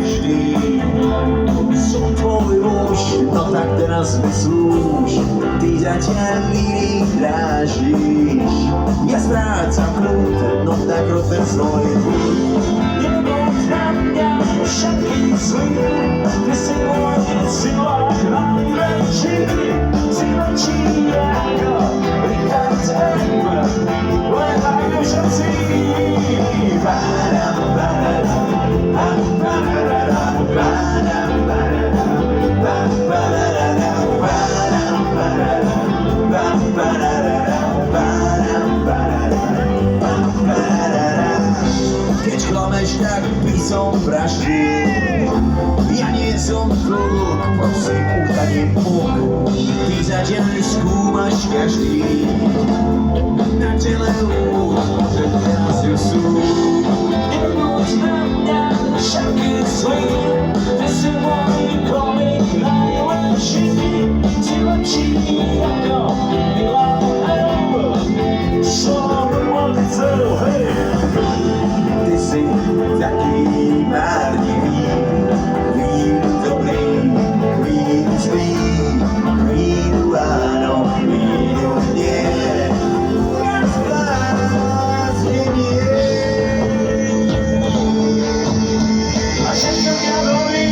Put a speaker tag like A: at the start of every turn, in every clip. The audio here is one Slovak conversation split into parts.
A: každý. Som tvoj muž, no tak teraz mi slúž, ty zatiaľ líry drážiš. Ja strácam kľud, no tak rozver svoj kľud. Nebuď na mňa všaký zlý, ty si môj silák najväčší, si väčší ako Richard Ember, len najmä všetci. Keď klameš, tak by som vraždil. Ja nie som kluk, prosím, uchtaním puk. Ty zatiaľ skúmaš každý. Na tele úd, môže teraz ju sú. Nebuď na mňa všaký zlý, ty si môj komik najlepší. Si lepší ako Milan Elber, som odcel, hej. Ty si taký márnivý, chvíľu dobrý, chvíľu zlý, chvíľu áno, chvíľu nie. A všetko mňa bolí.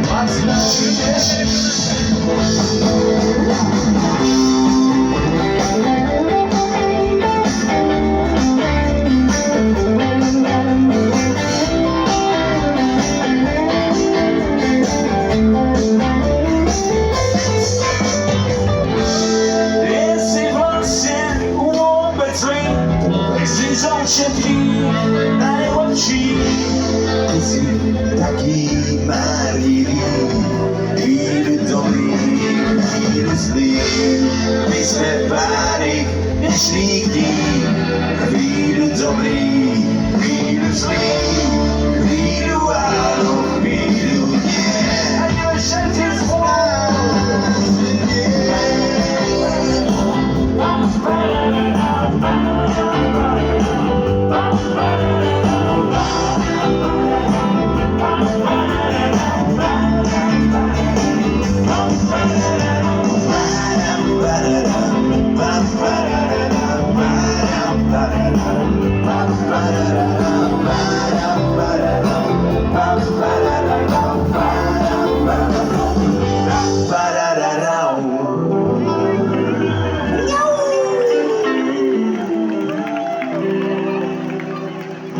A: Max na šutie. Si zo všetkých najlepší. Ty si taký marivý, chvíľu dobrý, chvíľu zlý. My sme párik dnešných dní, chvíľu dobrý, chvíľu zlý, chvíľu áno, chvíľu nie. A nie všetci spolu.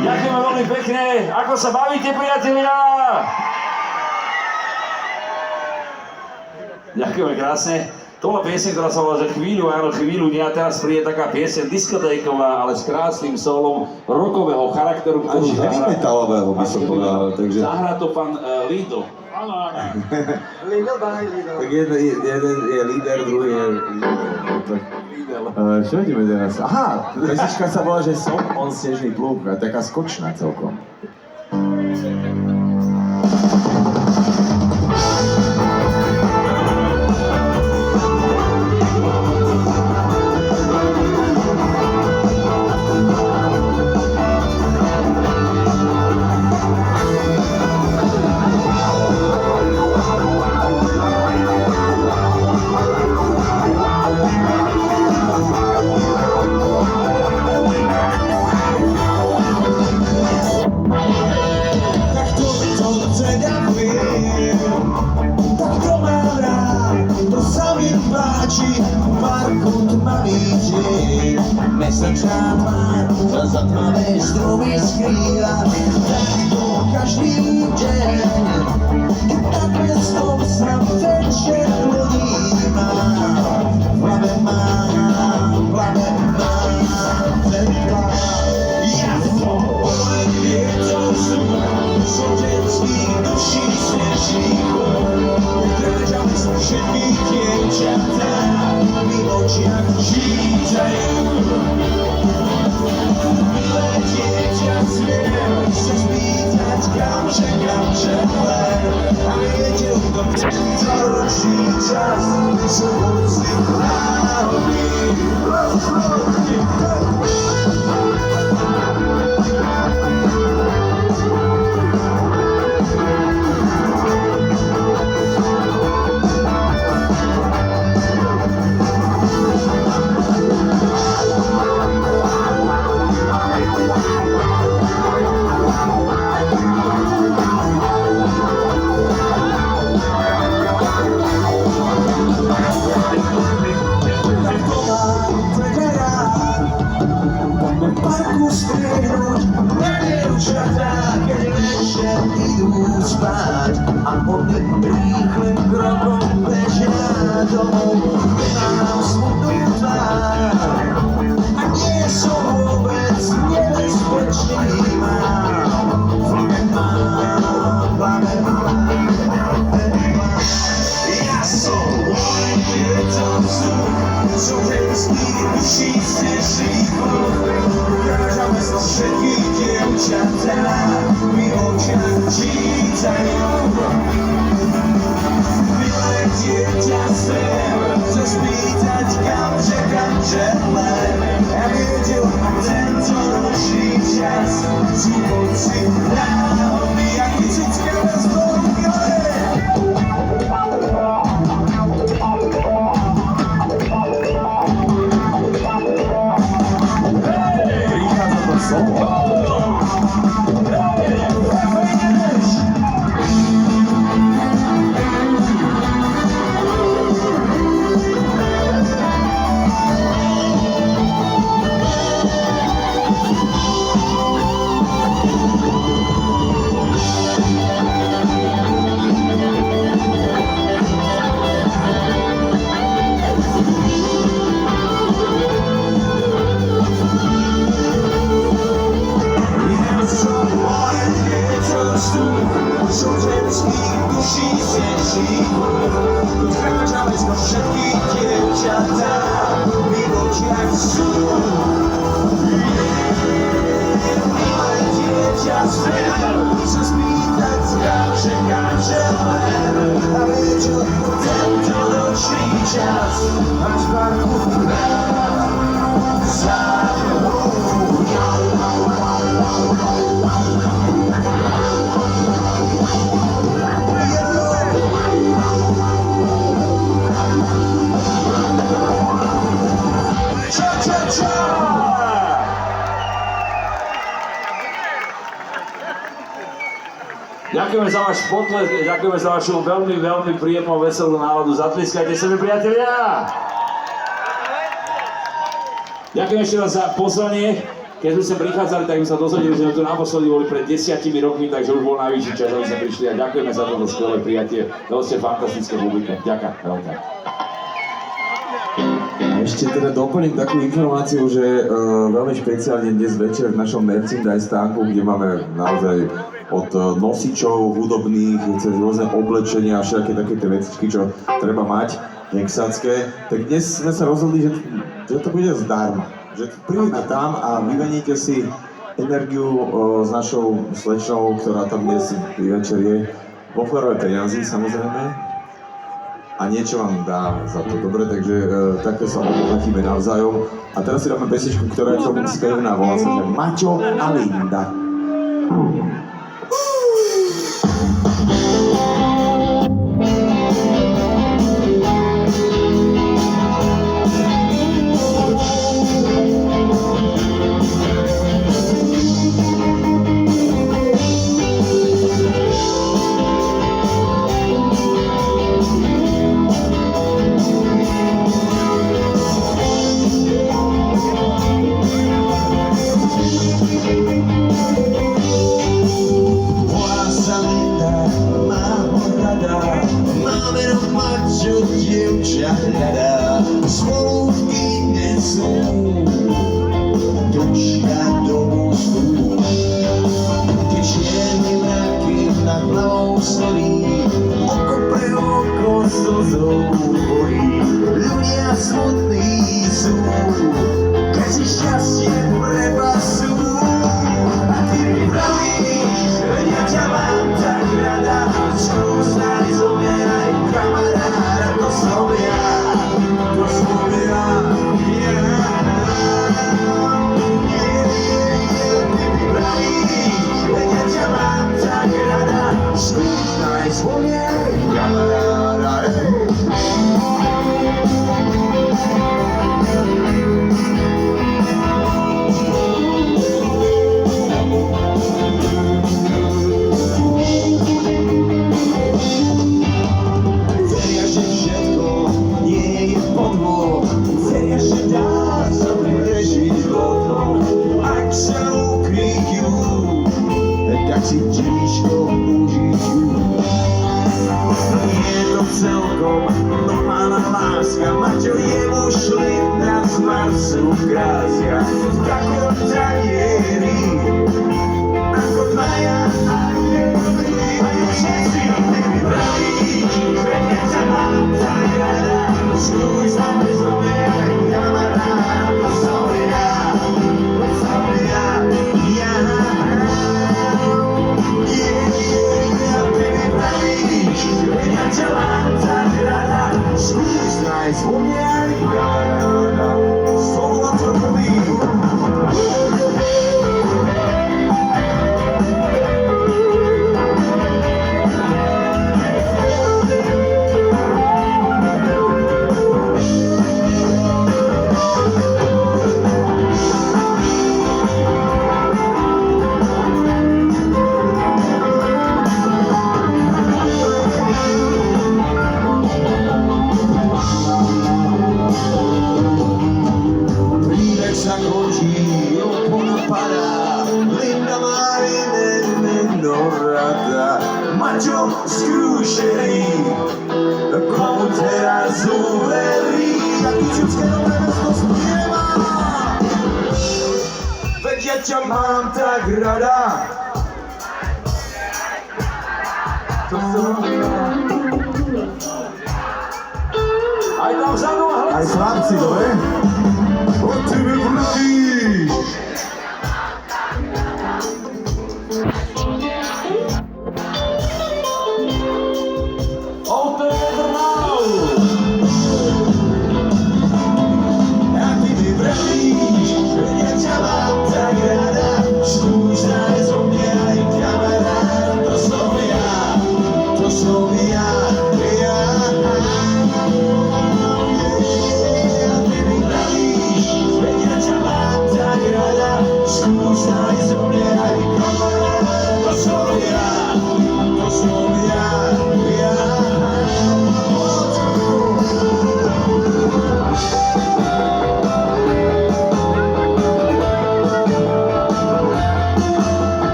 B: Ďakujeme veľmi pekne. Ako sa bavíte, priatelia? Ďakujeme krásne. To bola pieseň, ktorá sa volá, že chvíľu, áno, chvíľu nie. A teraz príde taká pieseň diskotéková, ale s krásnym solom rockového charakteru, ktorú
C: Až heavy metalového by som povedal, takže...
B: Zahrá to pán Lido. Áno, áno.
C: Tak jeden je líder, druhý je líder. Čo ideme teraz? Aha, pesnička sa volá, že Som on snežný plúk, a taká skočná celkom. Mesačná tvár sa za tmavé stromy skrýva. Takto každý deň, keď nad mestom sa večer plodíma. V hlave mám ten plán. Ja som len vietor z oteckých duší snežných hôr. Kráčam som všetkých dievčatá, v očiach čítajú. Milé dieťa, smiem sa spýtať, kamže len. A viete, kto to ročí čas, som mocný hlavný.
A: spať a oni rýchlym krokom bežia domov. Nemám smutnú tvár a nie som vôbec nebezpečný. Ja som vietor vzduch, čo ženský duší snežný pluch. Urážame so všetkých dievčatá, mi očiach čítajú. Milé dieťa sem, chcem spýtať kamže len. Ja videl tento nočný čas, sú moci náhodný, jak fyzické bez bohumiore.
B: Ďakujeme za váš potlesk, ďakujeme za vašu veľmi, veľmi príjemnú, veselú náladu. Zatliskajte sa mi, priatelia! Ďakujem ešte raz za pozvanie. Keď sme sem prichádzali, tak sme sa dozvedeli, že sme tu naposledy boli pred 10 rokmi, takže už bol najvyšší čas, aby sme prišli a ďakujeme za toto skvelé prijatie. To ste fantastické publikum. Ďakujem veľmi.
C: Ešte teda doplním takú informáciu, že veľmi špeciálne dnes večer v našom merchandise stánku, kde máme naozaj od nosičov hudobných, cez rôzne oblečenia a všetky také tie vecičky, čo treba mať, texacké, tak dnes sme sa rozhodli, že to bude zdarma. Že príďte tam a vymeníte si energiu s našou slečnou, ktorá tam dnes večer je, vo Flerové peniazy samozrejme, a niečo vám dá za to, dobre, takže takto sa obohatíme navzájom. A teraz si dáme pesničku, ktorá je celkom spevná, volá sa, že Maťo a Linda. Ľudia smutní sú, keď si šťastie treba sú. A ty mi pravíš, veď ja ťa mám tak rada, skúsali som ja aj kamaráda, to som ja, Ty mi pravíš, veď ja ťa mám tak rada, skúsali som ja aj kamaráda. Tak si těžko užiju.
A: láska, Maťo jemu šli na zmarcu v Gráziach, v takom tanieri, ako dvaja anieli. A je všetci vybrali, že keď ťa mám tak rada, skúj sa bez mňa, aj kamarát, to som ja, ja. Baby, pravíš, že ja ťa mám tak rada, skús nájsť vo mne aj kamaráda, som na to prvý. Maťo skúšený, komu teraz uverí, aký české nové mesto spieva. Veď ja ťa mám tak rada. To som ja.
B: Aj tam vzadu a hlas.
C: Aj chlapci, dobre?
A: Od tebe vlíš.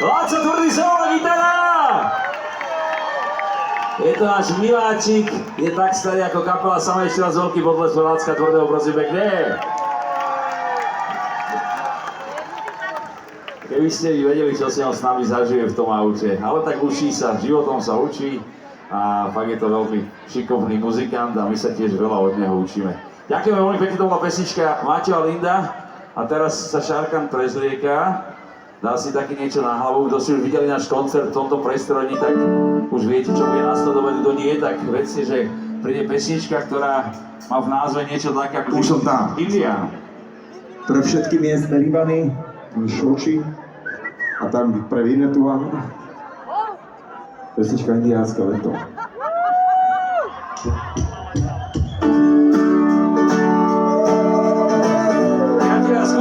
B: Láco Tvrdý solo, gitara! Je to náš miláčik, je tak starý ako kapela, sama ešte raz veľký podles pre Lácka Tvrdého, prosím pekne. Keby ste vedeli, čo si on s nami zažije v tom aute, ale tak učí sa, životom sa učí a fakt je to veľmi šikovný muzikant a my sa tiež veľa od neho učíme. Ďakujeme veľmi pekne, to bola pesnička Maťo a Linda a teraz sa Šarkan prezlieka. Dá si taky niečo na hlavu, kto si už videli náš koncert v tomto prestrojení, tak už viete, čo bude nasledovať, kto nie, tak vedzte, že príde pesnička, ktorá má v názve niečo také ako
C: Už som tam.
B: Indián.
C: Pre všetky miestne rybany, šoči a tam pre Vinetu a pesnička Indiánska leto.
B: Ja ti raz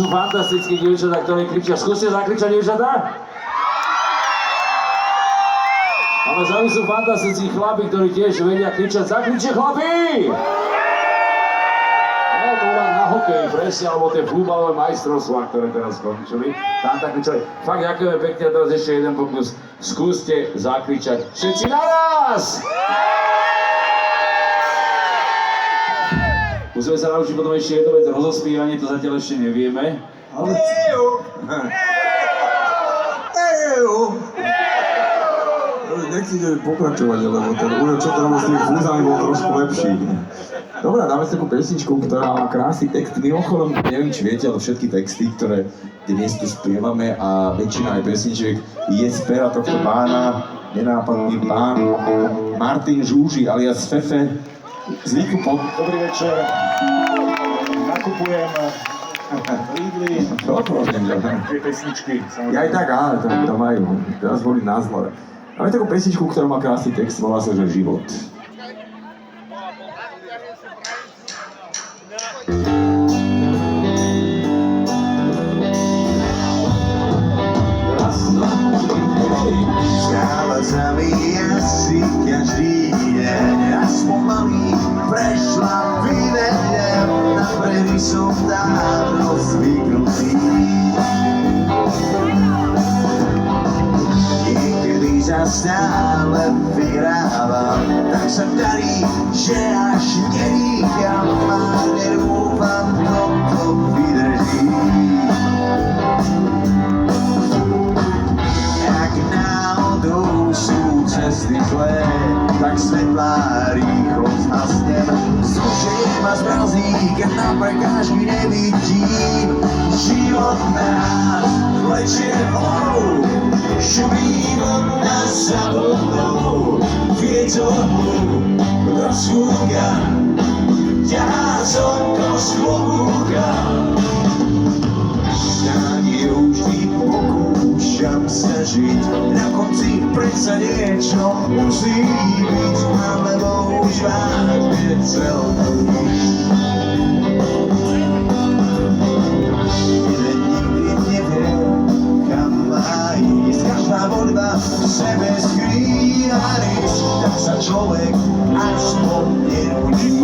B: sú fantastické dievčatá, ktoré kričia. Skúste zakričať, dievčatá? Ale za sú fantastickí chlapi, ktorí tiež vedia kričať. Zakričte, chlapi! No to len na hokej, presne, alebo tie futbalové majstrovstvá, ktoré teraz skončili. Tam tak kričali. Fakt ďakujeme pekne a teraz ešte jeden pokus. Skúste zakričať všetci naraz! Musíme sa naučiť potom ešte jednu vec, rozospívanie, to zatiaľ ešte nevieme. Ale...
C: Nechcete pokračovať, lebo ten úrod, čo to s tými fúzami, bol trošku lepší. Dobre, dáme si takú pesničku, ktorá má krásny text. Mimochodom, neviem, či viete, ale všetky texty, ktoré dnes tu spievame a väčšina aj pesničiek je z pera tohto pána, nenápadný pán Martin Žúži alias Fefe z Výkupov.
D: Dobrý večer. Nakupujem Lidli, tie pesničky.
C: Ja aj tak, áno, to majú. Teraz boli názor. Máme takú pesničku, ktorá má krásny text, volá sa, že Život.
A: Stáva mi asi každý deň, aspoň malý prešla vyvedem, na prehry som dávno zvyknutý. Niekedy sa stále vyhrávam, tak sa darí, že až nedýcham a nedúfam, kto to vydrží. Ak náhodou sú cesty zlé, tak svetlá rýchlo zhasnem. Vzrušenie ma zmrazí, keď na prekážky nevidím. Život nás vlečie volou, šumí od nás za vodou. Vietor rozhúka, ťahá slnko z klobúka. Snáď vždy pokúšam sa žiť, na konci predsa niečo musí byť, alebo už vážne celkom nič. Nikdy neviem, kam má ísť, každá voľba v sebe skrýva rys, tak sa človek aspoň nenudí.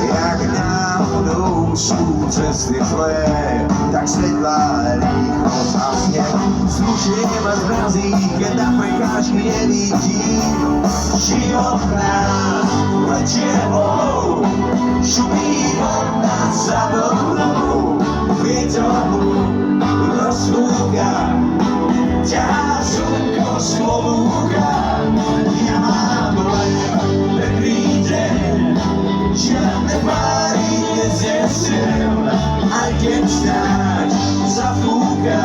A: Jak náhodou sú cesty zlé, tak svetlá rýchlo zhasnem. Vzrušenie ma zmrazí, keď na prekážky nevidím. Život nás vlečie volou, šumí od nás za vodou. Vietor rozhúka, ťahá slnko z klobúka. Ja mám len pekný deň, žiadne páry neznesiem, aj keď snáď zafúka,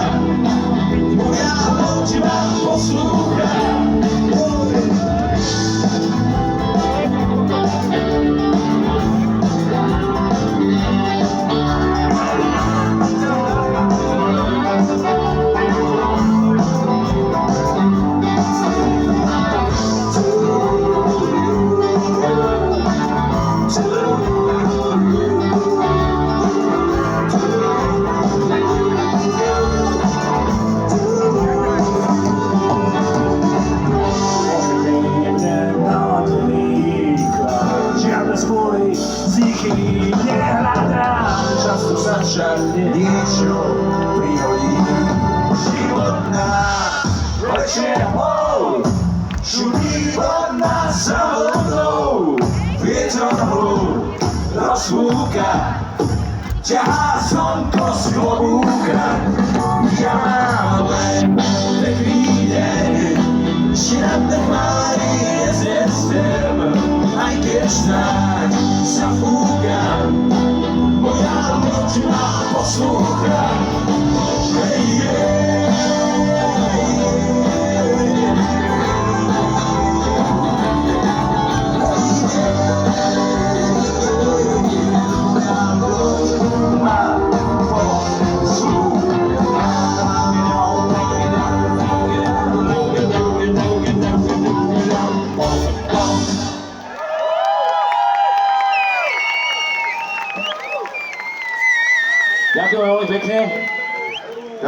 A: moja loď ma poslúcha. Niečo prihodí. Život nás vlečie volou, šumí od nás za vodou. Vietor rozhúka, ťahá slnko z klobúka. Ja mám len pekný deň, žiadne chmáry neznesiem, aj keď snáď zafúka, moja loď ma poslúcha. Hey,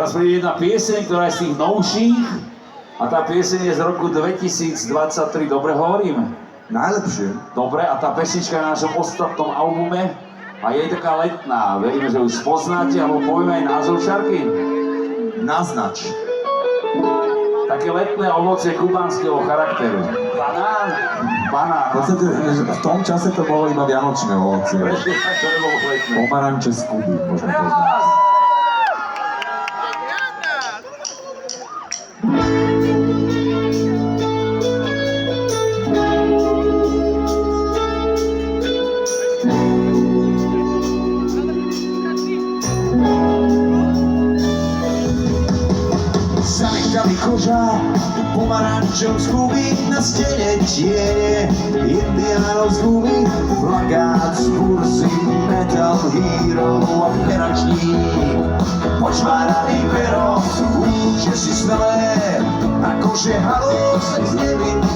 B: teraz príde jedna pieseň, ktorá je z tých novších a tá pieseň je z roku 2023, dobre hovorím?
C: Najlepšie.
B: Dobre, a tá pesnička je na našom ostatnom albume a je taká letná, veríme, že ju spoznáte, alebo povieme aj názov Šarky.
C: Naznač.
B: Také letné ovocie kubánskeho charakteru. Banán.
C: V
B: Banán.
C: podstate v tom čase to bolo iba vianočné ovocie.
B: Presne tak, to nebolo letné.
C: Pomaranče z Kuby, možno poznať.
B: Teraz!
A: Zanechali koža, pomarančov z Kuby, na stene tiene indiánov z Kuby, plakát z burzy, Metal Hero a peračník. Počváraný pero, že si smelé, akože halus z nevinný.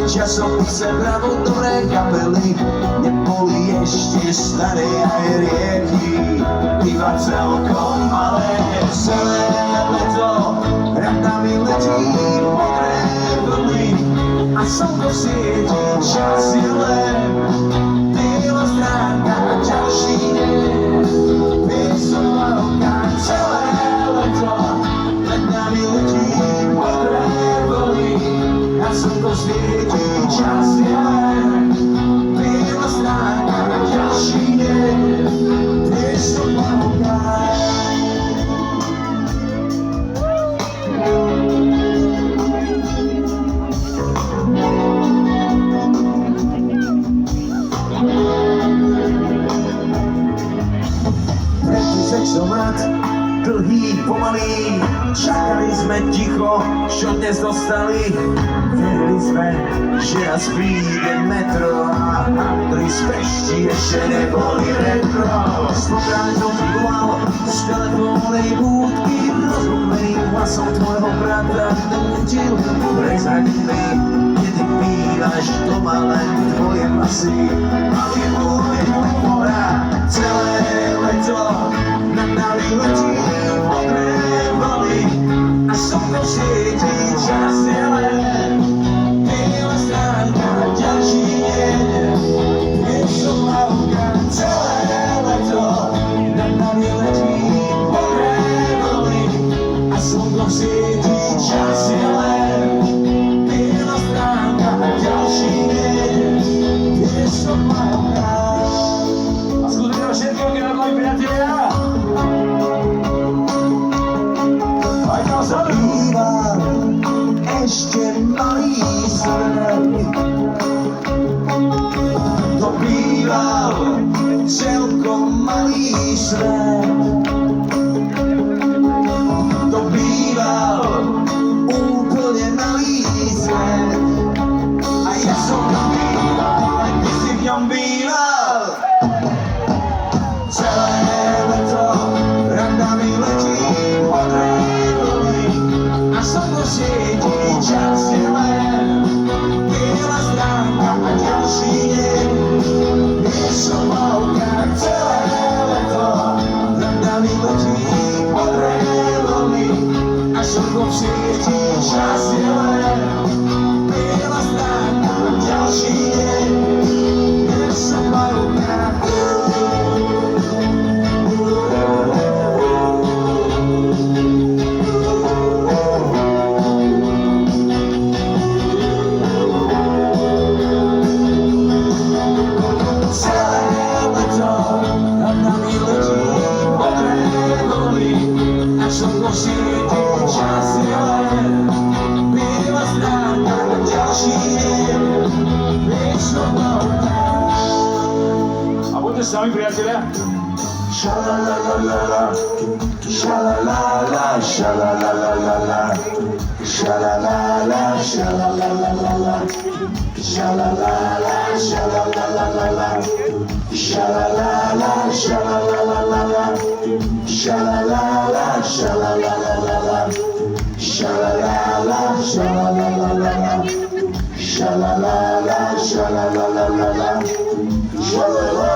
A: Časopise Bravo, dobré kapely, neboli ešte staré aj rieky. Iba celkom malé, celé leto, radami letí modré vlny a slnko svieti, čas je len biela stránka a ďalší deň. Písomka celé leto, nad nami letí modré vlny a slnko svieti, čas je len biela stránka a ďalší deň. Písomka. Sexomat, dlhý, pomalý, čakali sme ticho, čo dnes dostali. Verili sme, že raz príde metro a Andri z Pešti ešte neboli retro. Spokráň som volal z telefónnej búdky, rozluchmeným hlasom tvojho brata nútil. Prezraď mi, kedy bývaš doma, len tvoje vlasy, malý môj hora, celé leto. Nad nami letí modré vlny a slnko svieti, čas je len biela stránka a ďalší deň. Písomka celé leto, nad nami letí modré vlny a slnko svieti, čas je len biela stránka a ďalší deň. Písomka.
B: A skúsime všetko, keď radlajú priatelia.
A: Býval ešte malý svet, to býval celkom malý svet, to býval úplne malý svet. A ja som tam býval, aj ty si v ňom býval. Celé leto randami letí modré vlny a slnko svieti, čas je len biela stránka a ďalší deň. Písomka celé leto randami letí modré vlny a slnko svieti, čas je len biela stránka a ďalší deň. Písomka. Slnko svieti, čas je len biela stránka a ďalší deň. Písomka.
B: A buďte s nami, priatelia.
A: Sha-la-la-la-la-la, sha-la-la-la, sha-la-la-la-la-la, sha-la-la-la, sha-la-la-la-la-la, sha-la-la-la, sha-la-la-la-la-la, sha-la-la-la, sha-la-la-la-la-la, sha-la-la-la, sha-la-la-la-la-la, sha-la-la-la, sha-la-la-la-la-la, sha-la-la-la, sha-la-la-la-la-la, sha-la-la-la.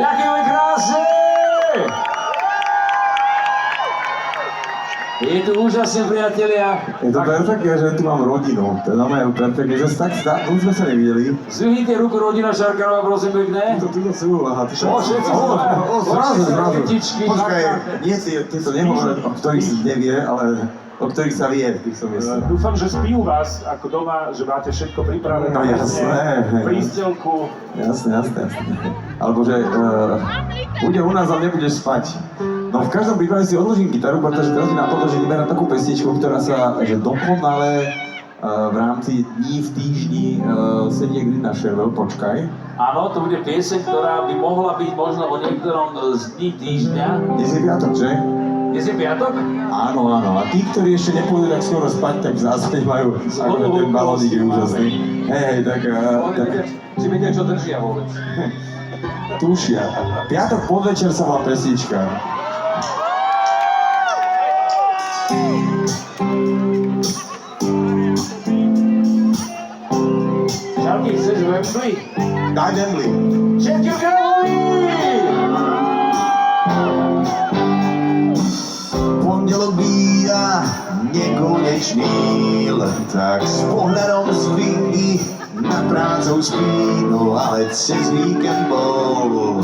B: Ďakujeme krásne! Je tu úžasne, priatelia.
C: Je to perfektné, že tu mám rodinu. To je znamená perfektné, že sa tak dlho sme sa nevideli.
B: Zdvihnite ruku rodina Šarkanová, prosím pekne.
C: Tu sú, aha, ty
B: Všetci
C: zrazu.
B: Kytičky.
C: Počkaj, nie ty to nehovorím, o ktorých si nevie, ale o ktorých sa vie, tých som myslel.
D: Dúfam, že spí u vás ako doma, že máte všetko pripravené.
C: No jasné.
D: Prístelku.
C: Jasné. Alebo že bude u nás, ale nebudeš spať. No v každom prípade si odložím gitaru, pretože teraz mi napadlo, že vyberám takú pesničku, ktorá sa že dokonale v rámci dní v týždni sedie Grina Šervel, počkaj.
B: Áno, to bude pieseň, ktorá by mohla byť možno o niektorom z dní týždňa.
C: Dnes je piatok, že?
B: Dnes je piatok?
C: Áno. A tí, ktorí ešte nepôjdu tak skoro spať, tak v zásade majú ako ten balónik je úžasný. Hej, tak...
B: Či vedia, čo držia vôbec.
C: Tušia. Piatok podvečer sa volá pesnička.
B: Čauky, chceš Wembley?
C: Daj Wembley.
B: Všetky kráľovi!
A: Pondelok býva nekonečný, len tak s pohľadom zvyky nad prácou spí, no ale cez víkend bol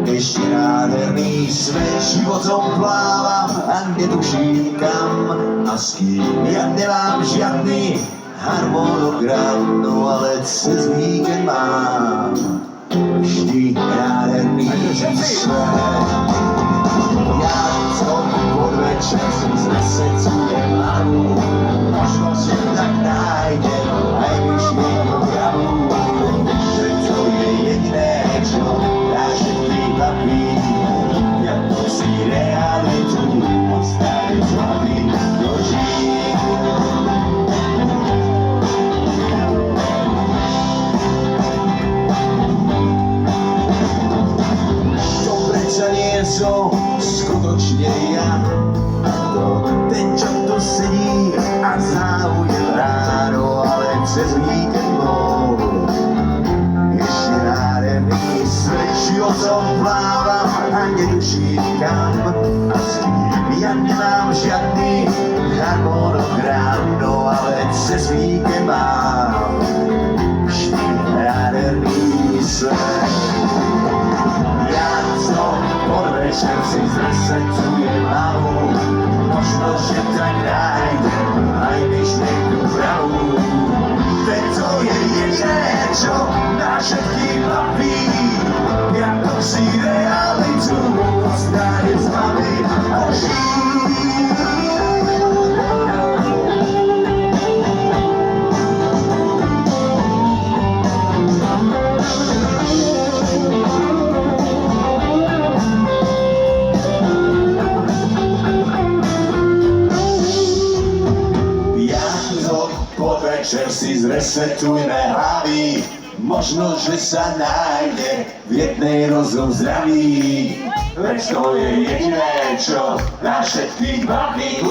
A: ešte nádherný svet, životom plávam a netuším kam a s kým. Ja nemám žiadny harmonogram, no ale cez víkend mám vždy nádherný svet. Ja to podvečer si zasecujem hlavu, možno si tak nájdem aj myšlienku pravú, že to je jediné, čo dá všetky baví. Ja to si realitu ostane z hlavy dožiť. To predsa nie som skutočne ja, to ten, čo tu sedí a záujem ráno, ale cez víkend bol ešte nádherný svet, životom plávam a netuším kam a s kým. Ja nemám žiadny harmonogram, no ale cez víkend mám vždy nádherný svet. Ja som podvečer si zasecujem hlavu, možno, že tak nájdem aj myšlienku pravú. Veď to je jediné, čo na všetkých baví. Ja to si realitu ostane z hlavy a podvečer si zresetujme hlavy, možno, že sa nájde v jednej rozum zdravý. Veď to je jediné, čo na všetkých baví.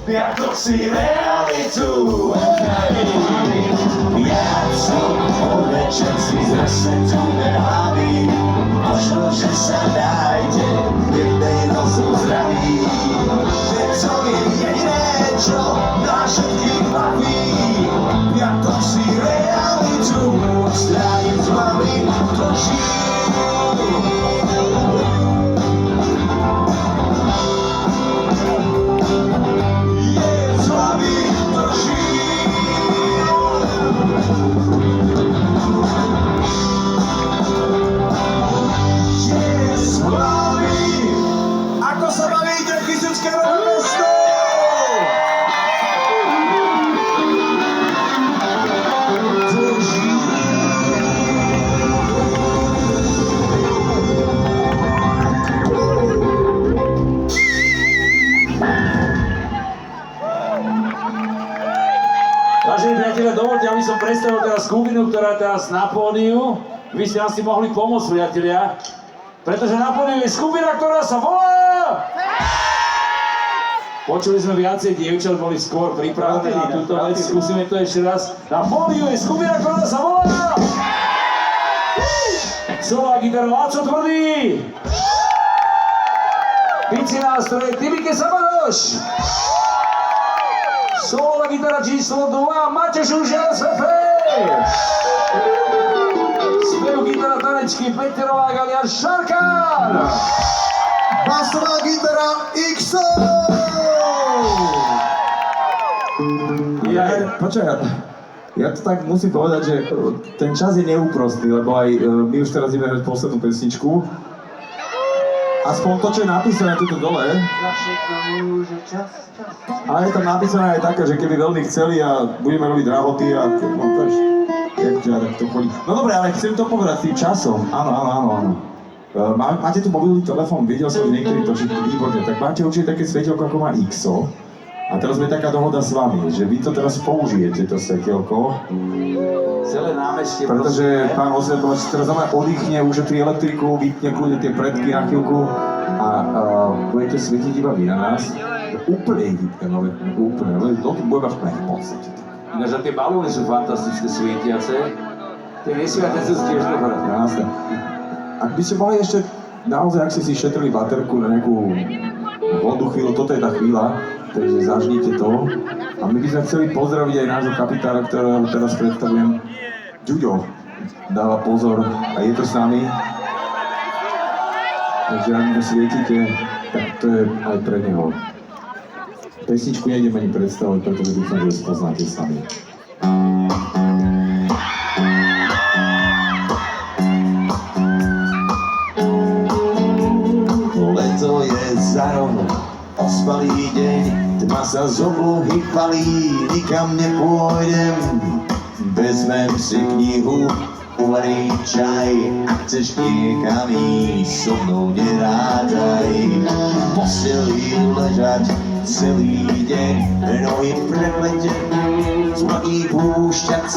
A: Piatok si realitu odnaví. Ja som podvečer si zresetujme hlavy, možno, že sa nájde v jednej rozum zdravý. Veď to je jediné, čo na všetkých baví. Piatok si realitu odstrániť z hlavy dožiť. Je z hlavy dožiť. Je z hlavy. Ako sa bavíte, Kysucké Nové Mesto?
B: Vážení priatelia, dovolte, aby som predstavil teraz skupinu, ktorá je teraz na pódiu. Vy ste asi mohli pomôcť, priatelia, pretože na pódiu je skupina, ktorá sa volá... Počuli sme viacej dievčat, boli skôr pripravené na túto vec, skúsime to ešte raz. Na pódiu je skupina, ktorá sa volá... Solo a gitaru Láco Tvrdý. Bicí nástroje Tibike Sabadoš. Solo gitara číslo 2 Mateš Užel Sefej. Spevu gitara tanečky Peterová Galia Šarkán.
A: Basová gitara XO!
C: Počkaj, ja to tak musím povedať, že ten čas je neúprostný, lebo aj my už teraz ideme hrať poslednú pesničku. Aspoň to, čo je napísané tuto dole. Ale je tam napísané aj také, že keby veľmi chceli a budeme robiť drahoty a no to je, tak to chodí. No dobre, ale chcem to povedať s tým časom. Áno. Máte tu mobilný telefón, videl som, že niektorí to výborne, tak máte určite také svetielko, ako má XO. A teraz je taká dohoda s vami, že vy to teraz použijete, to svetielko.
B: Celé námestie.
C: Pretože pán osvetľovač teraz oddychne, ušetrí elektriku, vypne kľudne tie predky na chvíľku a budete svietiť iba vy na nás. Úplne vypne, úplne, len to bude mať v podstate.
B: Ináč tie balóny sú fantastické svietiace. Tie nesvietiace sú tiež dobré.
C: Jasné. Ak by ste mali ešte naozaj, ak ste si šetrili baterku na nejakú vodu chvíľu, toto je tá chvíľa, takže zažnite to. A my by sme chceli pozdraviť aj nášho kapitána, ktorého teraz predstavujem. Ďuďo dáva pozor a je to s nami. Takže ak mu svietite, tak to je aj pre neho. Pesničku nejdem ani predstavovať, pretože dúfam, že ju spoznáte sami.
A: Leto je za rohom, ospalý deň, tma sa z oblohy palí, nikam nepôjdem. Vezmem si knihu, uvarím čaj, ak chceš niekam ísť, so mnou nerádaj. V posteli ležať celý deň, nohy prepletené, zlatý púšťac,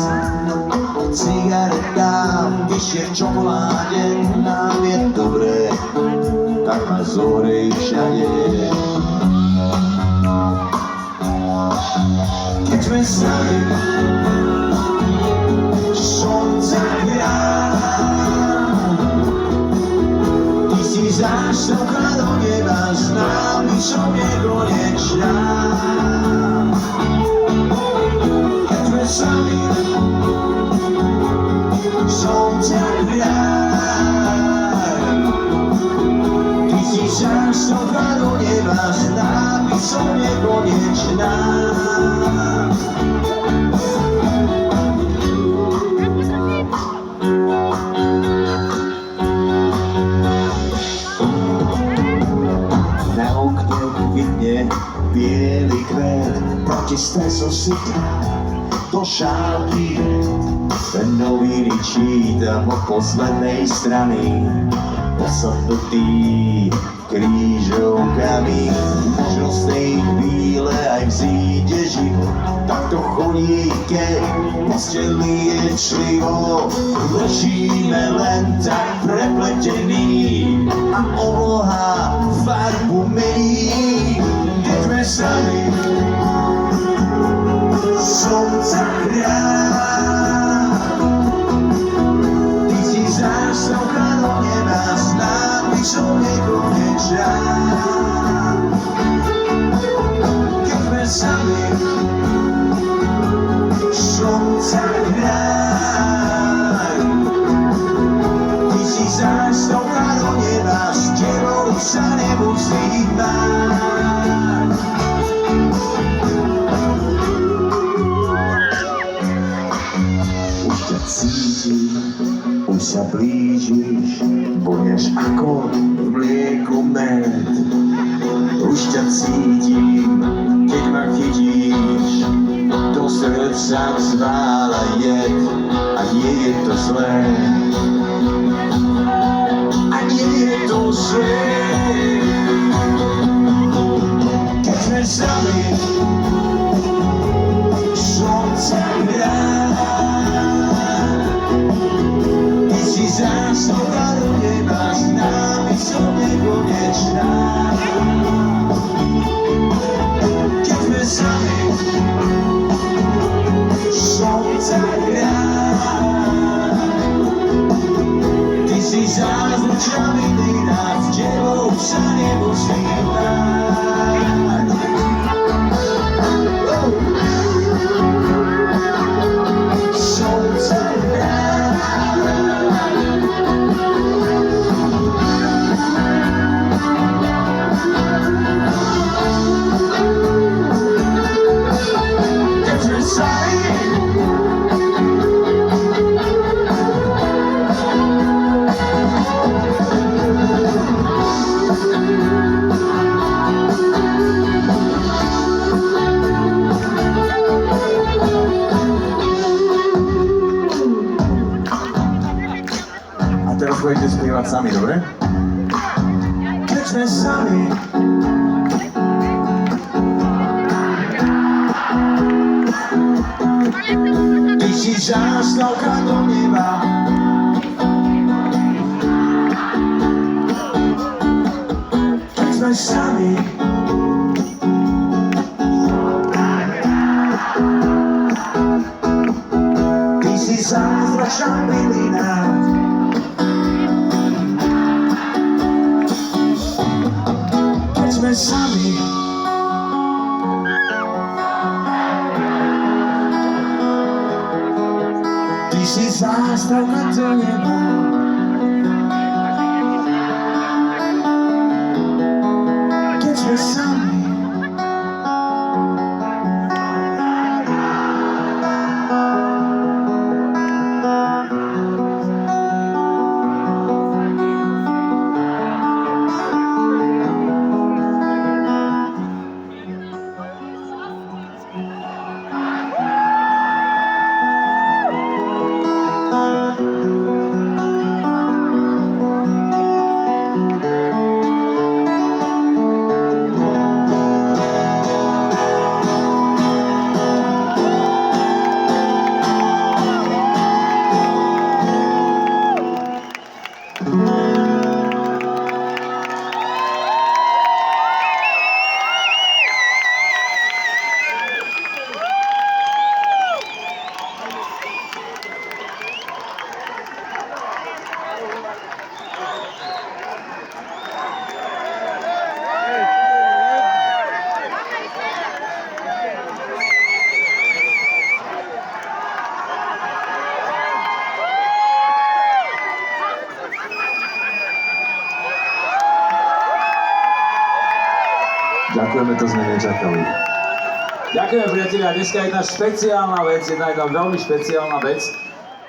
A: cigaretám, vyššie v čokoláde, nám je dobré, tak ma zohrej všade. Keď sme sami, slnce hrá, ty si zástupka do neba, s nami som nekonečná. Keď sme sami, slnce hrá, ty si zástupka do neba, s nami som nekonečná. Bielý kvet, proti stresu si do šálky. Noviny čítam od poslednej strany, posadnutý krížovkami. Možno z tej chvíle aj vzíde život, takto chodí, keď posteli je člivo. Ležíme len tak prepletení a obloha farbu mení. Keď sme sami, slnce hrá, ty si zástavka do neba, s nami som nekonečná. Keď sme sami, slnce hrá, ty si zástavka do neba, s tebou sa nemusím báť. Cítim, už sa blížiš, budeš ako v mlieku med. Už ťa cítim, keď ma chytíš, do srdca zvála jed a nie je to zlé. A nie je to zlé. Keď sme sami, slnce hrá, zástavka do neba, s nami som nekonečná. Keď sme sami, slnce hrá, očami nás, s tebou sa nemusím báť. Som
C: A teraz budete spievať sami, dobre?
A: Keď sme sami, ty si zástavka do neba. Keď sme sami, ty si zázračná bylina. Keď sme sami, ty si zástavka do neba. Keď sme sami,
C: Ďakujeme, to sme nečakali.
B: Ďakujeme, priatelia. Dneska je jedna špeciálna vec, jedna veľmi špeciálna vec.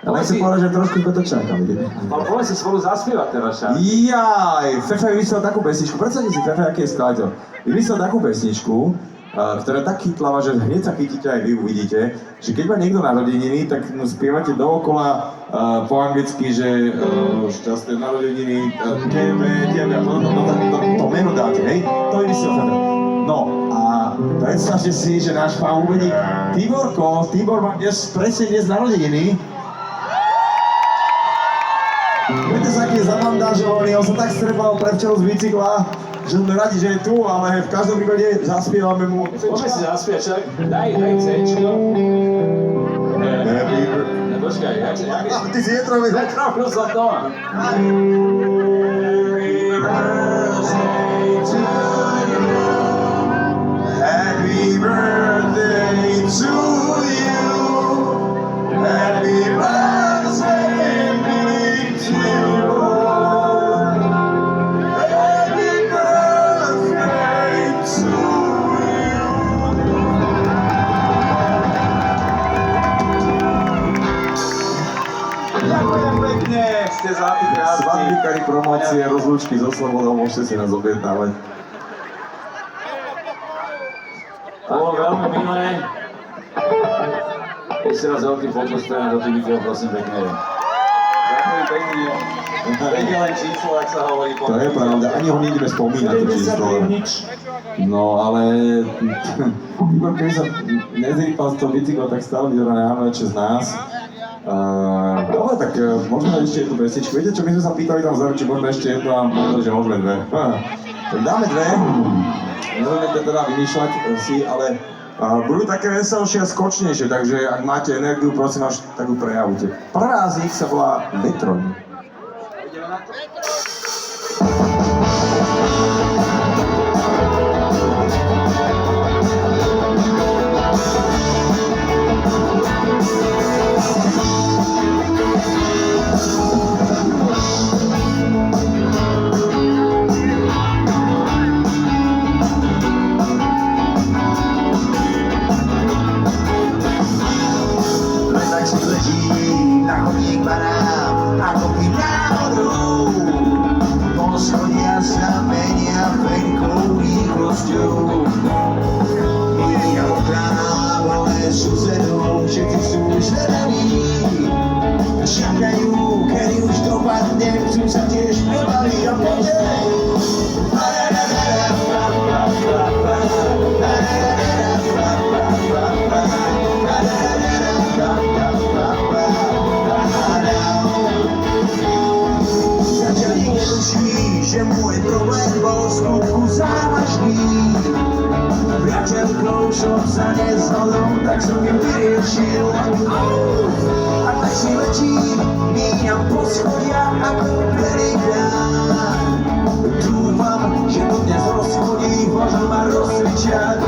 C: Ale si povedal, že trošku sme to čakali.
B: Ale poďme si spolu zaspievať teraz, však.
C: Jaj, Fefe vymyslel takú pesničku, predstavte si Fefe, aký je skladateľ. Vymyslel takú pesničku, ktorá je tak chytlavá, že hneď sa chytíte aj vy, uvidíte, že keď má niekto narodeniny, tak mu spievate dookola po anglicky, že šťastné narodeniny, tebe, to meno dáte, hej? To vymyslel Fefe. No a predstavte si, že náš pán uvedí Tibor má presne dnes narodeniny. Viete sa, aký je zabandážovaný, on sa tak strepal prevčeru z bicykla, že sme radi, že je tu, ale v každom prípade zaspievame mu.
B: Poďme si zaspievať, však. Daj C-čko. Počkaj, jak je?
C: Ty si netrafil.
B: Netrafil som to.
A: Happy birthday to you. Happy birthday to you. Happy birthday to you.
B: Ďakujem pekne, ste zlatí krásni.
C: Svadbíkari, promócie, rozlúčky so Slobodou, môžete si nás objednávať.
B: Bolo veľmi milé. Ešte raz veľký podpostavený do tých videó, prosím pekne. Ďakujem pekne. Vedia len číslo, ak sa hovorí po...
C: To je pravda, ani ho nejdeme spomínať to číslo. No ale Igor, keby sa nezrýpal z toho bicykla, tak stále vyzerá najmladšie z nás. Dobre, tak môžeme dať ešte jednu pesničku. Viete čo, my sme sa pýtali tam vzadu, či môžeme ešte jednu a povedali, že môžeme dve. Tak dáme dve. Nebudeme teda vymýšľať si, ale budú také veselšie a skočnejšie, takže ak máte energiu, prosím vás, tak ju prejavujte. Prvá z nich sa volá Vetroň.
B: Ideme na to?
A: poschodia sa menia veľkou rýchlosťou. Míňa okrávole susedov, všetci sú zvedaví. Čakajú, kedy už dopadne, chcú sa tiež prebaviť a poďme. Zatiaľ nikto tuší, že môj problém bol v skutku závažný. Priateľkou som sa nezhodol, tak som ju vyriešil. A tak si letím, míňam poschodia ako pelikán. Dúfam, že to dnes rozchodí, možno ma rozsvičia.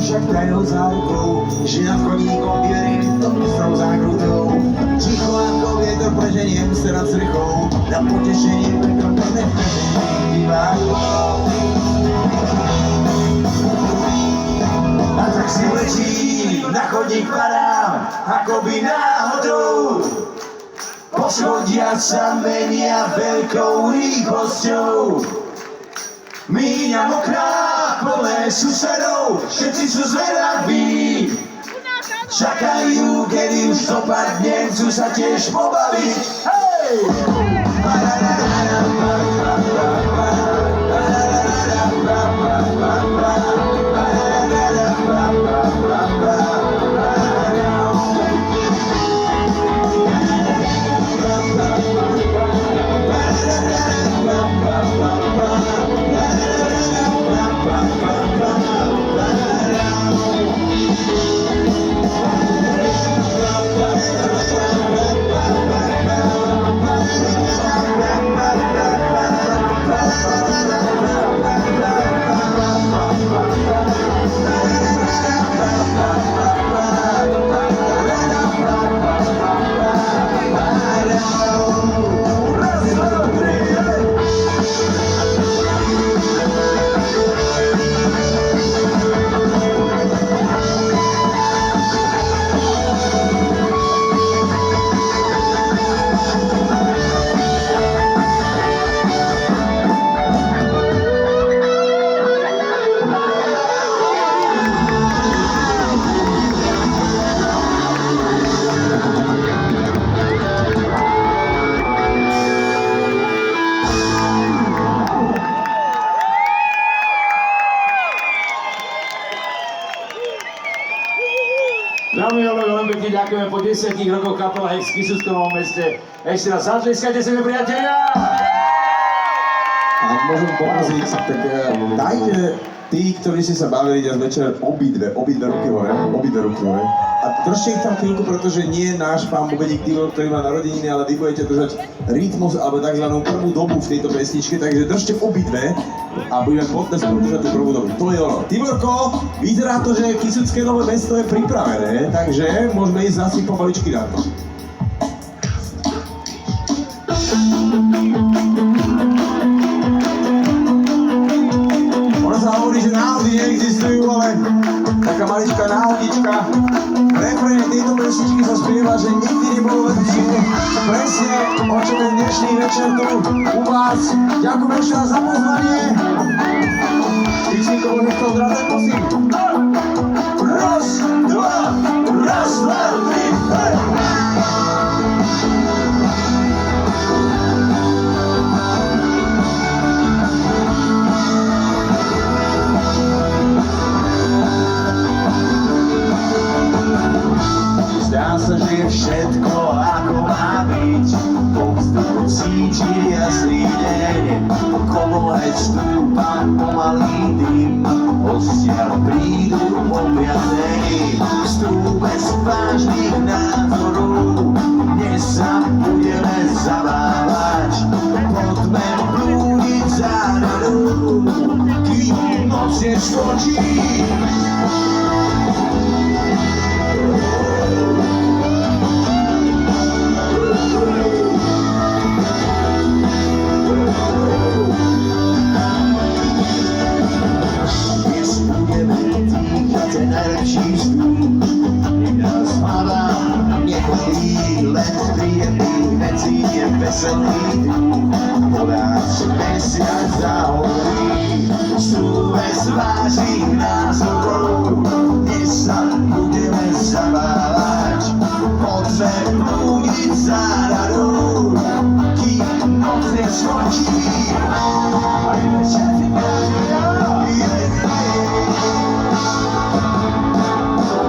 A: Však tajnou zárukou, že nad chodníkom vierim to ostrou zákrutou. Ticho ako vietor preženiem sa nad strechou, na potešenie prekropené divákov. A tak si lečím, na chodník padám, akoby náhodou. Poschodia sa menia veľkou rýchlosťou. Míňam okná plné susedov, všetci sú zvedaví. Čakajú, kedy už dopadne, chcú sa tiež pobaviť. Hej!
B: Veľmi pekne ďakujeme po 10 rokoch kapela Hex v Kisuckovom meste. Ešte raz zatleskajte si, priatelia!
C: A môžem poprosiť, tak dajte tí, ktorí ste sa bavili dnes večer, obidve ruky hore. A držte ich tam chvíľku, pretože nie je náš pán Bobeník Tibor, ktorý má narodeniny, ale vy budete držať rytmus alebo tzv. Prvú dobu v tejto pesničke, takže držte obidve a budeme potleskom držať tú prvú dobu. To je ono. Tiborko, vyzerá to, že Kisucké nové mesto je pripravené, takže môžeme ísť zase pomaličky na to. Ono sa hovorí, že náhody neexistujú, ale taká maličká náhodička. Refrén tejto pesničky sa spieva, že nikdy nebolo lepšie. Presne, o čom je dnešný večer tu u vás. Ďakujem ešte raz za pozvanie. Pičníko, môžeš to zdravé, prosím. Raz, dva, tri, hej! Zdá sa, že je všetko ako má byť. Po vzduchu cíti jasný deň. Komoheď stúpa pomalý dym. Hostia prídu opiatení.
A: bez vážnych názorov. Dnes sa budeme zabávať, poďme blúdiť za radou, kým noc neskončí. Dnes budeme dýchať ten najlepší vzduch, nech nás hlava nechodí, len príjemných vecí je veselý duch. Voláč mesiac zahorí, sú bez vážnych názorov. Dnes sa budeme zabávať, poďme blúdiť za radou, kým noc neskončí.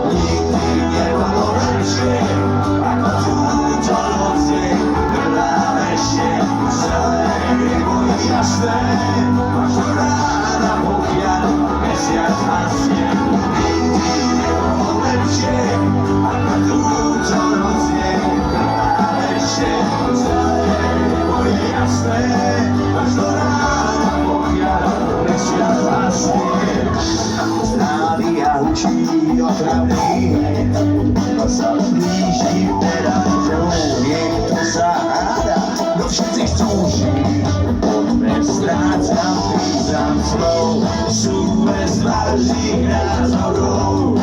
A: Nikdy nebolo lepšie, ako túto noc je. Hľadáme ešte celé nebo je jasné, máš to ráda, pokiaľ mesiac hasne. Nikdy nebolo lepšie, ako túto noc je. Hľadáme ešte celé nebo je jasné, máš to ráda, pokiaľ mesiac hasne. Rádia hučí otravný hneď, a sa blíži pedáčov. Niekto sa háda, no všetci chcú žiť. Poďme strácam, písam slov, sú bez vážnych názorov.